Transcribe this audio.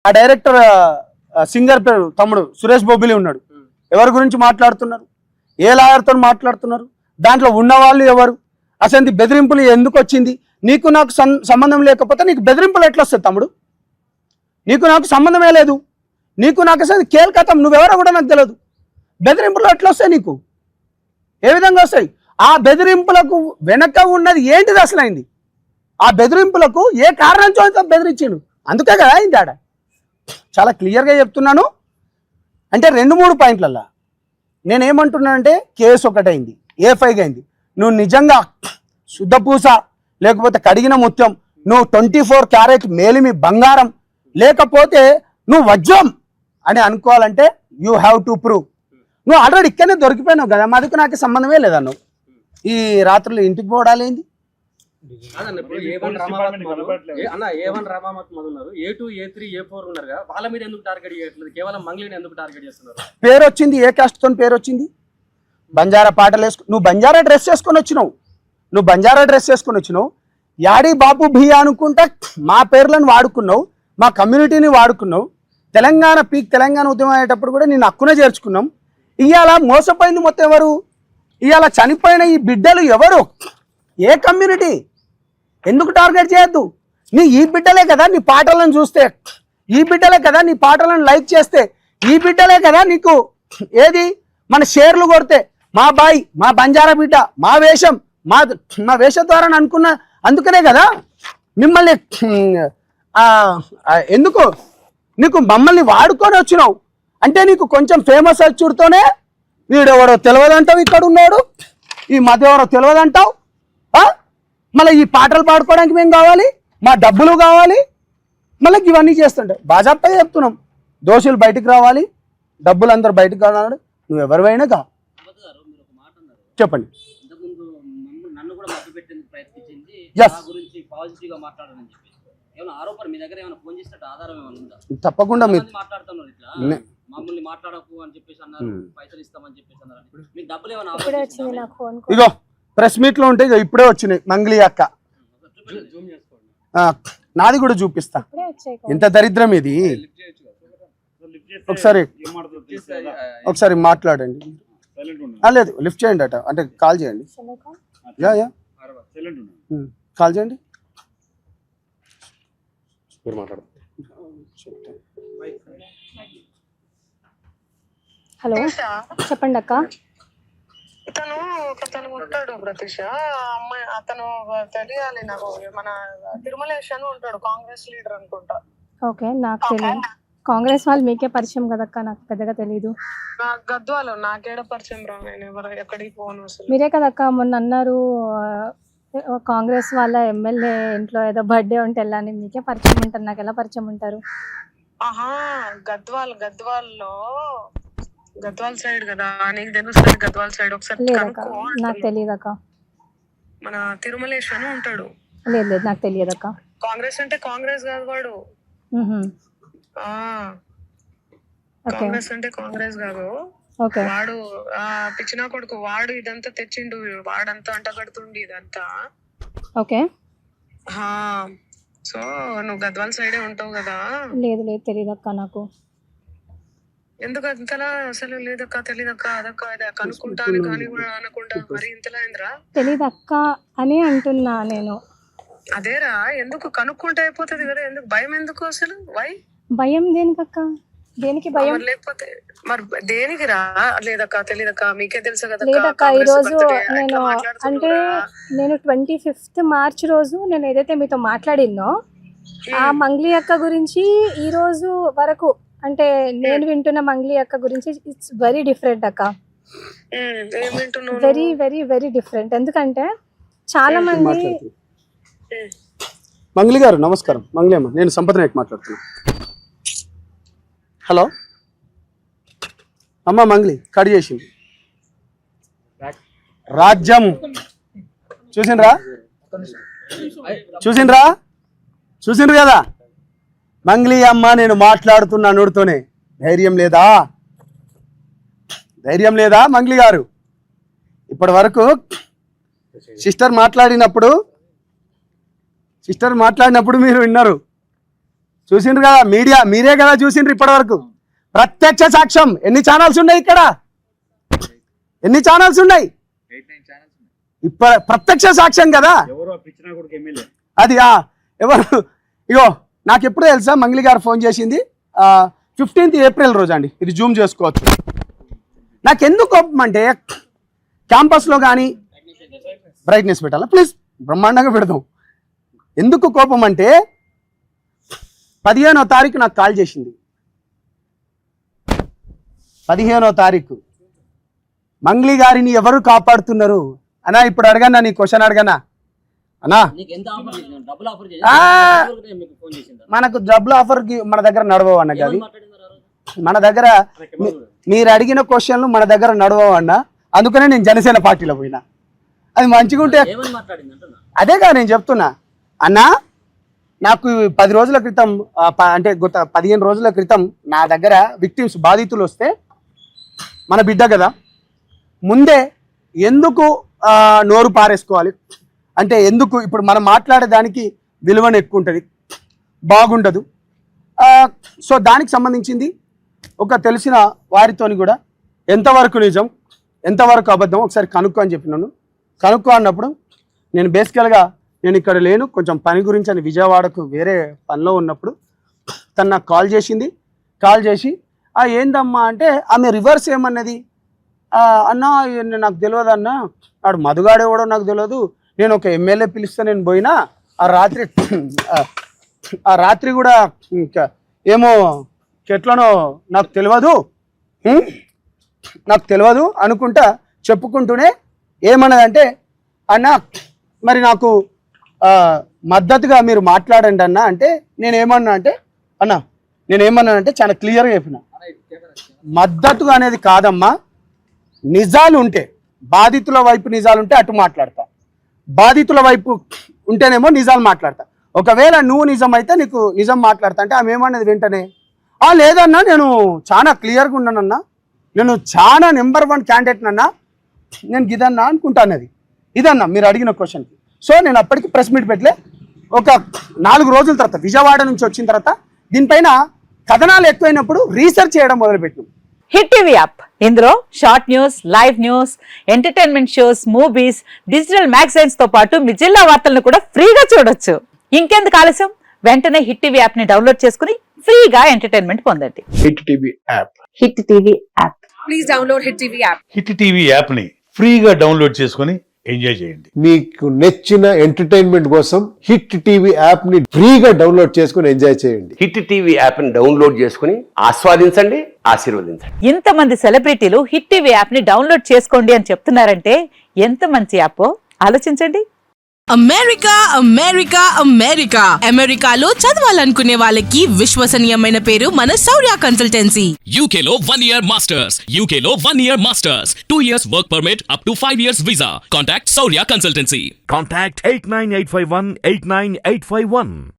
ఆ director singer పేరు తమ్ముడు సురేష్ బొబ్బిలి ఉన్నాడు. ఎవరి గురించి మాట్లాడుతున్నారు? ఏ లాయర్తో మాట్లాడుతున్నారు? దాంట్లో ఉన్నవాళ్ళు ఎవరు? అసలు బెదిరింపులు ఎందుకు వచ్చింది? నీకు నాకు సంబంధం లేకపోతే నీకు బెదిరింపులు ఎట్లా వస్తుంది తమ్ముడు? నీకు నాకు సంబంధమే లేదు. నీకు నాకు అసలు కేల్కతం, నువ్వెవరో కూడా నాకు తెలియదు. బెదిరింపులు ఎట్లా వస్తాయి నీకు? ఏ విధంగా వస్తాయి? ఆ బెదిరింపులకు వెనక ఉన్నది ఏంటిది అసలు అయింది? ఆ బెదిరింపులకు ఏ కారణంతో బెదిరించాడు? అందుకే కదా అయింది ఆడ. చాలా క్లియర్గా చెప్తున్నాను. అంటే 2-3 పాయింట్లల్లో నేనేమంటున్నానంటే కేసు ఒకటైంది, A5 అయింది. నువ్వు నిజంగా శుద్ధపూస లేకపోతే కడిగిన ముత్యం, నువ్వు 24 క్యారెట్ మేలిమి బంగారం, లేకపోతే నువ్వు వజ్రం అని అనుకోవాలంటే యూ హ్యావ్ టు ప్రూవ్. నువ్వు ఆల్రెడీ ఇక్కడనే దొరికిపోయినావు కదా, మాదికి నాకు సంబంధమే లేదా. నువ్వు ఈ రాత్రులు ఇంటికి పోవడాలేంది? A1 రామామత్ ఉన్నారు, A2, A3, A4 ఉన్నారు. వాళ్ళ మీద ఎందుకు టార్గెట్ చేయట్లేదు? కేవలం మంగ్లీని ఎందుకు టార్గెట్ చేస్తున్నారు? పేరు వచ్చింది, ఏ కాస్ట్ తో పేరు వచ్చింది? బంజారా పాటలు వేసుకు, నువ్వు బంజారా డ్రెస్ చేసుకొని వచ్చినావు. యాడి బాపు భయ్యా అనుకుంటా మా పేర్లను వాడుకున్నావు, మా కమ్యూనిటీని వాడుకున్నావు. తెలంగాణ ఉద్యమం అయ్యేటప్పుడు కూడా నేను హక్కునే చేర్చుకున్నాం. ఇవాళ మోసపోయింది మొత్తం ఎవరు? ఇవాళ చనిపోయిన ఈ బిడ్డలు ఎవరు? ఏ కమ్యూనిటీ? ఎందుకు టార్గెట్ చేయొద్దు? ఈ బిడ్డలే కదా నీ పాటలను చూస్తే, ఈ బిడ్డలే కదా నీ పాటలను లైక్ చేస్తే, ఈ బిడ్డలే కదా నీకు ఏది మన షేర్లు కొడితే, మా బాయ్, మా బంజారా బిడ్డ, మా వేషం, మా వేషద్వారాన్ని అనుకున్న. అందుకనే కదా మిమ్మల్ని ఎందుకు నీకు మమ్మల్ని వాడుకొని వచ్చినావు అంటే నీకు కొంచెం ఫేమస్ వచ్చుడుతోనే వీడెవరో తెలియదంటావు, ఇక్కడ ఉన్నాడు ఈ మధ్య ఎవరో తెలియదంటావు. మళ్ళీ ఈ పాటలు పాడుకోవడానికి మేము కావాలి, మా డబ్బులు కావాలి, మళ్ళీ ఇవన్నీ చేస్తుంటావు. బాజాప్తగా చెప్తున్నాం, దోషులు బయటికి రావాలి, డబ్బులు అందరూ బయటకు రావాలి. నువ్వు ఎవరివైనా కా చెప్పండి. తప్పకుండా ఇగో ప్రెస్ మీట్ లో ఉంటే ఇప్పుడే వచ్చినాయి మంగ్లీ అక్క. నాది కూడా చూపిస్తా. ఎంత దరిద్రం ఇది. ఒకసారి మాట్లాడండి. లేదు లిఫ్ట్ చేయండి అట, అంటే కాల్ చేయండి. కాల్ చేయండి. హలో చెప్పండి అక్క. అతను ఉంటాడు ప్రతీష, అమ్మాయి అతను తెలియాలి నాకు. మన తిరుమలేష్ అని ఉంటాడు, కాంగ్రెస్ లీడర్ అనుకుంటా. ఓకే, నాకు తెలియదు. కాంగ్రెస్ వాళ్ళు మీకే పరిచయం కదక్క, నాకు పెద్దగా తెలీదు. గద్వాలు నాకేడ పరిచయం రా, నేను ఎక్కడికి పోను అసలు. మీరే కదక్క మొన్న అన్నారు కాంగ్రెస్ వాళ్ళ ఎమ్మెల్యే ఇంట్లో ఏదో బర్త్డే ఉంటే వెళ్ళాలని. మీకే పరిచయం ఉంటారు, నాకు ఎలా పరిచయం ఉంటారు? ఆహా, గద్వాల్లో గద్వాల్ సైడ్ కదా, నీకు తెలుస్తుంది గద్వాల్ సైడ్. ఒకసారి నాకు తెలియదక్క. మన తిరుమలేష్ అని ఉంటాడు. లేదు నాకు తెలియదక్క. కాంగ్రెస్ అంటే కాంగ్రెస్ కాదు వాడు. కాంగ్రెస్ అంటే కాంగ్రెస్ కాదు వాడు. పిచ్చినా కొడుకు వాడు. ఇదంతా తెచ్చిండు వాడంతా, అంటగడుతుండి ఇదంతా. ఓకే, సో నువ్వు గద్వాల్ సైడే ఉంటావు కదా. లేదు తెలియదక్క నాకు. ఎందుకు అంతలా అసలు? లేదక్క, తెలీదక్క, అదక్క ఇదే కనుక్కుంటాను కానీ కూడా అనకుండా మరి ఇంతలా ఏంద్రా? తెలీదక్క అని అంటున్నా నేను. అదేరా, ఎందుకు కనుక్కుంటే అయిపోతుంది కదా, ఎందుకు భయం? ఎందుకు అసలు భయం? దేనికక్క? దేనికి భయం? లేకపోతే మరి దేనికి రా? లేదక్క, తెలీదక్క, మీకే తెలుసు కదా. లేదక్క, ఈ రోజు నేను 25th మార్చ్ రోజు నేను ఏదైతే మీతో మాట్లాడినో ఆ మంగ్లీ అక్క గురించి ఈ రోజు వరకు, అంటే నేను వింటున్న మంగ్లీ అక్క గురించి ఇట్స్ వెరీ డిఫరెంట్ అక్క. Very very very different. ఎందుకంటే చాలా మంది. మంగ్లీ గారు నమస్కారం. మంగ్లీ అమ్మ, నేను సంపత్ నాయక్ మాట్లాడుతున్నా. హలో అమ్మ. మంగ్లీ కట్ చేసింది. రాజ్యం చూసిండ్రు కదా మంగ్లీ అమ్మ. నేను మాట్లాడుతున్నా నోడుతోనే. ధైర్యం లేదా మంగ్లీ గారు? ఇప్పటి వరకు సిస్టర్ మాట్లాడినప్పుడు మీరు విన్నారు. చూసిండ్రు కదా మీడియా, మీరే కదా చూసిండ్రు ఇప్పటి వరకు. ప్రత్యక్ష సాక్ష్యం. ఎన్ని ఛానల్స్ ఉన్నాయి ఇక్కడ? ఎన్ని ఛానల్స్ ఉన్నాయి? ప్రత్యక్ష సాక్ష్యం కదా అది. ఎవరు? ఇగో నాకు ఎప్పుడు తెలుసా, మంగ్లీ గారు ఫోన్ చేసింది 15th ఏప్రిల్ రోజు అండి. ఇది జూమ్ చేసుకోవచ్చు. నాకు ఎందుకు కోపం అంటే, క్యాంపస్లో కానీ బ్రైట్నెస్ పెట్టాలా ప్లీజ్, బ్రహ్మాండంగా పెడదాం. ఎందుకు కోపం అంటే 15వ తారీఖు నాకు కాల్ చేసింది. 15వ తారీఖు మంగ్లీ గారిని ఎవరు కాపాడుతున్నారు అన్నా? ఇప్పుడు అడగన్నా, నీ క్వశ్చన్ అడగనా అన్నా? మనకు డబ్బులు ఆఫర్కి మన దగ్గర నడవవు అన్న. అది మన దగ్గర మీరు అడిగిన క్వశ్చన్లు మన దగ్గర నడవవు అన్న. అందుకనే నేను జనసేన పార్టీలో పోయినా. అది మంచిగా ఉంటే అదే కదా నేను చెప్తున్నా అన్నా. నాకు 10 రోజుల క్రితం అంటే 15 రోజుల క్రితం నా దగ్గర విక్టిమ్స్, బాధితులు వస్తే, మన బిడ్డ కదా, ముందే ఎందుకు నోరు పారేసుకోవాలి అంటే, ఎందుకు ఇప్పుడు మనం మాట్లాడేదానికి విలువను ఎక్కువ ఉంటుంది, బాగుండదు. సో దానికి సంబంధించింది ఒక తెలిసిన వారితోని కూడా ఎంతవరకు నిజం ఎంతవరకు అబద్ధం ఒకసారి కనుక్కో అని చెప్పినాను. కనుక్కో అన్నప్పుడు నేను బేసికల్గా నేను ఇక్కడ లేను, కొంచెం పని గురించి అని విజయవాడకు వేరే పనిలో ఉన్నప్పుడు తను నాకు కాల్ చేసింది. కాల్ చేసి ఏందమ్మా అంటే, ఆమె రివర్స్ ఏమన్నది, అన్నా నాకు తెలియదు అన్న, ఆడు మధుగాడేవాడో నాకు తెలియదు, నేను ఒక ఎమ్మెల్యే పిలిస్తే నేను పోయినా, ఆ రాత్రి కూడా ఇంకా ఏమో ఎట్లనో నాకు తెలియదు అనుకుంటా చెప్పుకుంటూనే ఏమన్నదంటే, అన్న మరి నాకు మద్దతుగా మీరు మాట్లాడండి అన్న అంటే, నేనేమన్నానంటే చాలా క్లియర్గా చెప్పిన, మద్దతుగా అనేది కాదమ్మా, నిజాలు ఉంటే, బాధితుల వైపు నిజాలు ఉంటే అటు మాట్లాడతా, బాధితుల వైపు ఉంటేనేమో నిజాలు మాట్లాడతా. ఒకవేళ నువ్వు నిజం అయితే నీకు నిజం మాట్లాడతా అంటే ఆమె ఏమన్నది వెంటనే, లేదన్నా నేను చాలా క్లియర్గా ఉన్నానన్నా, నేను చాలా నెంబర్ 1 క్యాండిడేట్ అన్నా, నేను ఇదన్నా అనుకుంటానది. ఇదన్నా మీరు అడిగిన క్వశ్చన్కి. సో నేను అప్పటికి ప్రెస్ మీట్ పెట్టలే. ఒక 4 రోజుల తర్వాత విజయవాడ నుంచి వచ్చిన తర్వాత దీనిపైన కథనాలు ఎక్కువైనప్పుడు రీసెర్చ్ చేయడం మొదలుపెట్టాం. హిట్ టీవీ యాప్, ఇందులో short news, live news, entertainment shows, movies, digital magazines తో పాటు మీ జిల్లా వార్తలను కూడా ఫ్రీగా చూడొచ్చు. ఇంకెందుకు ఆలస్యం, వెంటనే హిట్ టీవీ యాప్ ని డౌన్లోడ్ చేసుకుని ఫ్రీగా ఎంటర్టైన్మెంట్ పొందండి. Hit TV app. Hit TV app. Please download hit TV app. Hit TV app ని ఫ్రీగా డౌన్లోడ్ చేసుకుని ఎంజాయ్ చేయండి. మీకు నచ్చిన ఎంటర్టైన్మెంట్ కోసం హిట్ టీవీ యాప్ ని ఫ్రీగా డౌన్లోడ్ చేసుకుని ఎంజాయ్ చేయండి. హిట్ టీవీ యాప్ ని డౌన్లోడ్ చేసుకుని ఆస్వాదించండి, ఆశీర్వదించండి. ఇంతమంది సెలబ్రిటీలు హిట్ టీవీ యాప్ ని డౌన్లోడ్ చేసుకోండి అని చెప్తున్నారంటే ఎంత మంచి యాప్ ఆలోచించండి. అమెరికా అమెరికా అమెరికా అమెరికాలో చదవాలనుకునే వాళ్ళకి విశ్వసనీయమైన పేరు మన శౌర్య కన్సల్టెన్సీ. UK లో 1 year masters, UK లో 1 year masters, 2 years work permit up to 5 years visa. Contact Saurya Consultancy. Contact 89851 89851.